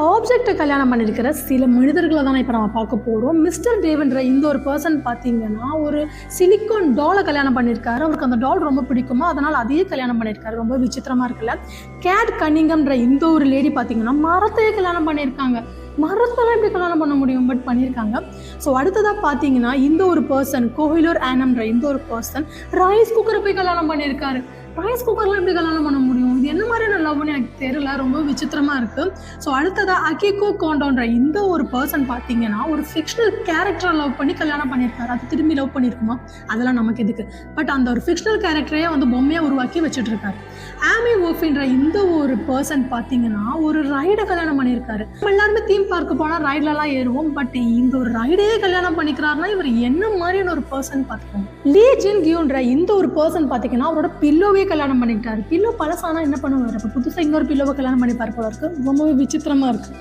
ஆப்ஜெக்டை கல்யாணம் பண்ணியிருக்கிற சில மனிதர்களை தான் இப்போ நம்ம பார்க்க போகிறோம். மிஸ்டர் டேவ்ன்ற இந்த ஒரு பர்சன் பார்த்தீங்கன்னா ஒரு சிலிக்கான் டாலை கல்யாணம் பண்ணியிருக்காரு. அவருக்கு அந்த டால் ரொம்ப பிடிக்குமா, அதனால் அதையே கல்யாணம் பண்ணியிருக்காரு. ரொம்ப விசித்திரமாக இருக்குல்ல. கேட் கன்னிங்கம்ன்ற இந்த ஒரு லேடி பார்த்தீங்கன்னா மரத்தையே கல்யாணம் பண்ணியிருக்காங்க. மரத்தெல்லாம் எப்படி கல்யாணம் பண்ண முடியும், பட் பண்ணியிருக்காங்க. ஸோ அடுத்ததாக பார்த்தீங்கன்னா இந்த ஒரு பர்சன் கோஹிலூர் ஆனம்ன்ற இந்த ஒரு பர்சன் ரைஸ் குக்கரை போய் கல்யாணம் பண்ணியிருக்காரு. ரைஸ் குக்கர்லாம் எப்படி கல்யாணம் பண்ண முடியும்? இது என்ன மாதிரியான லவ்னு எனக்கு தெரியல, ரொம்ப விசித்திரமாக இருக்குது. ஸோ அடுத்ததாக அகிகோ கோண்டோன்ற இந்த ஒரு பர்சன் பார்த்தீங்கன்னா ஒரு ஃபிக்ஷனல் கேரக்டரை லவ் பண்ணி கல்யாணம் பண்ணியிருக்காரு. அது திரும்பி லவ் பண்ணியிருக்குமா, அதெல்லாம் நமக்கு எதுக்கு, பட் அந்த ஒரு ஃபிக்ஷனல் கேரக்டரையே வந்து பொம்மையாக உருவாக்கி வச்சுட்டு இருக்காரு. ஆமி வோஃபின்ற இந்த ஒரு பர்சன் பார்த்தீங்கன்னா ஒரு ரைடை கல்யாணம் பண்ணியிருக்காரு. நம்ம எல்லாருமே தீம் பார்க்க போனால் ரைட்லலாம் ஏறுவோம், பட் இந்த ஒரு ரைடையே கல்யாணம் பண்ணிக்கிறாருன்னா இவர் என்ன மாதிரியான ஒரு பர்சன் பார்த்துக்கோங்க. லீ ஜின் கியூன்ற இந்த ஒரு பர்சன் பார்த்தீங்கன்னா அவரோட பில்லோவே கல்யாணம் பண்ணிக்கிட்டாரு. பில்லோ பழசானா என்ன பண்ணுவார், அப்போ புதுசாக இன்னொரு பில்லோவை கல்யாணம் பண்ணி பார்க்க இருக்கு. ரொம்பவே விசித்திரமாக இருக்குது.